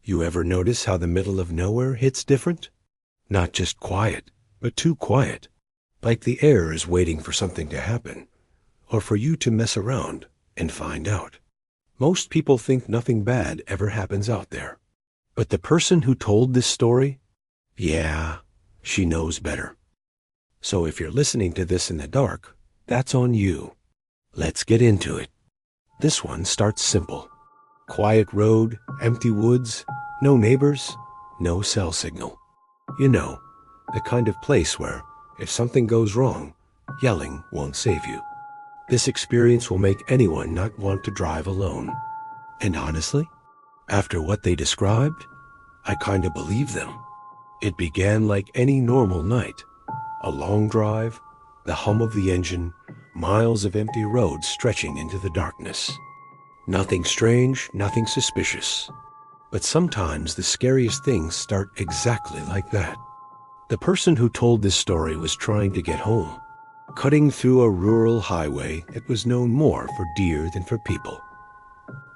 You ever notice how the middle of nowhere hits different? Not just quiet, but too quiet. Like the air is waiting for something to happen, or for you to mess around and find out. Most people think nothing bad ever happens out there. But the person who told this story, yeah, she knows better. So if you're listening to this in the dark, that's on you. Let's get into it. This one starts simple. Quiet road, empty woods, no neighbors, no cell signal. You know, the kind of place where, if something goes wrong, yelling won't save you. This experience will make anyone not want to drive alone. And honestly, after what they described, I kind of believe them. It began like any normal night. A long drive, the hum of the engine, miles of empty roads stretching into the darkness. Nothing strange, nothing suspicious. But sometimes the scariest things start exactly like that. The person who told this story was trying to get home. Cutting through a rural highway that was known more for deer than for people.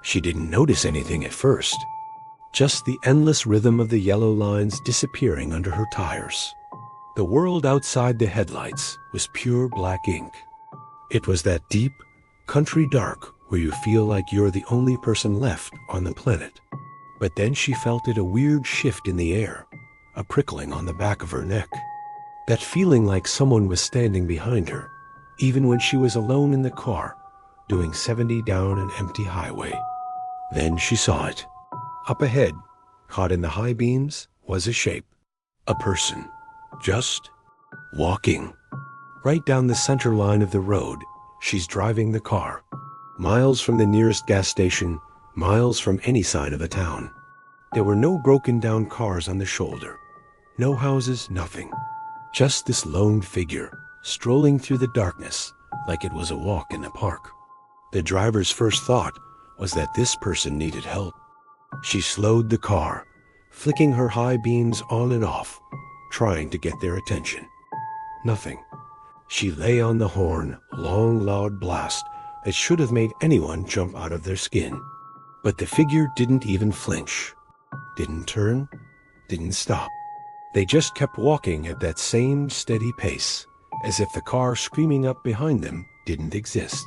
She didn't notice anything at first. Just the endless rhythm of the yellow lines disappearing under her tires. The world outside the headlights was pure black ink. It was that deep, country dark where you feel like you're the only person left on the planet. But then she felt a weird shift in the air, a prickling on the back of her neck. That feeling like someone was standing behind her, even when she was alone in the car, doing 70 down an empty highway. Then she saw it. Up ahead, caught in the high beams, was a shape. A person. Just walking. Right down the center line of the road, she's driving the car. Miles from the nearest gas station, miles from any sign of a town. There were no broken down cars on the shoulder. No houses, nothing. Just this lone figure, strolling through the darkness like it was a walk in the park. The driver's first thought was that this person needed help. She slowed the car, flicking her high beams on and off, trying to get their attention. Nothing. She lay on the horn, long, loud blast that should have made anyone jump out of their skin. But the figure didn't even flinch. Didn't turn, didn't stop. They just kept walking at that same steady pace, as if the car screaming up behind them didn't exist.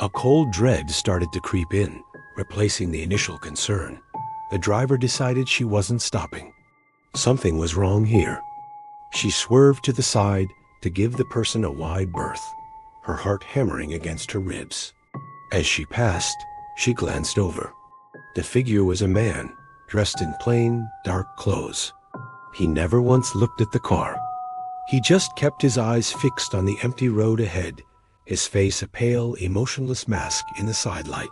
A cold dread started to creep in, replacing the initial concern. The driver decided she wasn't stopping. Something was wrong here. She swerved to the side to give the person a wide berth, her heart hammering against her ribs. As she passed, she glanced over. The figure was a man, dressed in plain, dark clothes. He never once looked at the car. He just kept his eyes fixed on the empty road ahead, his face a pale, emotionless mask in the sidelight.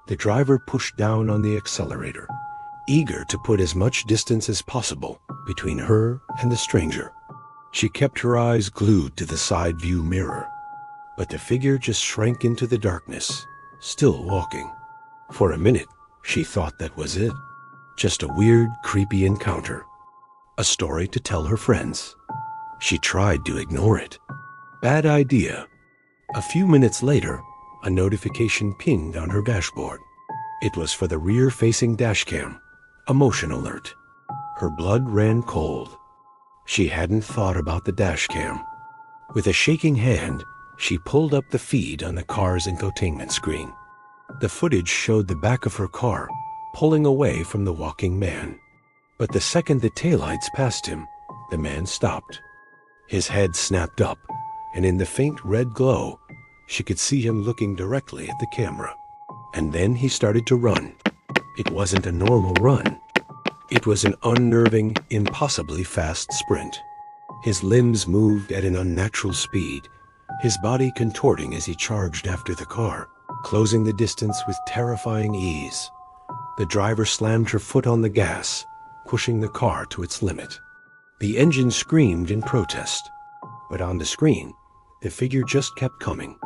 The driver pushed down on the accelerator, eager to put as much distance as possible between her and the stranger. She kept her eyes glued to the side view mirror, but the figure just shrank into the darkness, still walking. For a minute, she thought that was it. Just a weird, creepy encounter. A story to tell her friends. She tried to ignore it. Bad idea. A few minutes later, a notification pinged on her dashboard. It was for the rear-facing dashcam. A motion alert. Her blood ran cold. She hadn't thought about the dashcam. With a shaking hand, she pulled up the feed on the car's infotainment screen. The footage showed the back of her car pulling away from the walking man. But the second the taillights passed him, the man stopped. His head snapped up, and in the faint red glow, she could see him looking directly at the camera. And then he started to run. It wasn't a normal run. It was an unnerving, impossibly fast sprint. His limbs moved at an unnatural speed, his body contorting as he charged after the car, closing the distance with terrifying ease. The driver slammed her foot on the gas, pushing the car to its limit. The engine screamed in protest, but on the screen, the figure just kept coming,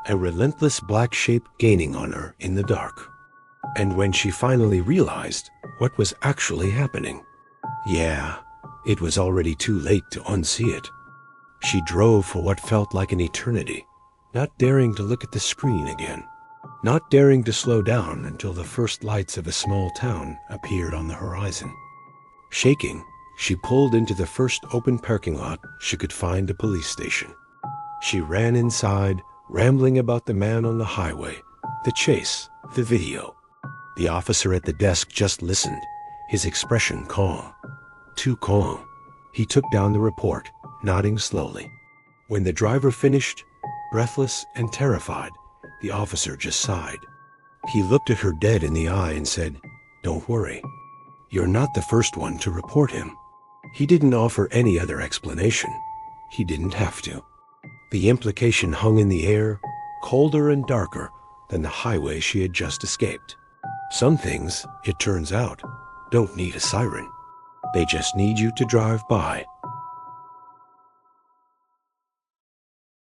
a relentless black shape gaining on her in the dark. And when she finally realized what was actually happening, yeah, it was already too late to unsee it. She drove for what felt like an eternity, not daring to look at the screen again. not daring to slow down until the first lights of a small town appeared on the horizon. Shaking, she pulled into the first open parking lot she could find a police station. She ran inside, rambling about the man on the highway, the chase, the video. The officer at the desk just listened, his expression calm. Too calm. He took down the report, nodding slowly. When the driver finished, breathless and terrified, the officer just sighed. He looked at her dead in the eye and said, "Don't worry. You're not the first one to report him." He didn't offer any other explanation. He didn't have to. The implication hung in the air, colder and darker than the highway she had just escaped. Some things, it turns out, don't need a siren. They just need you to drive by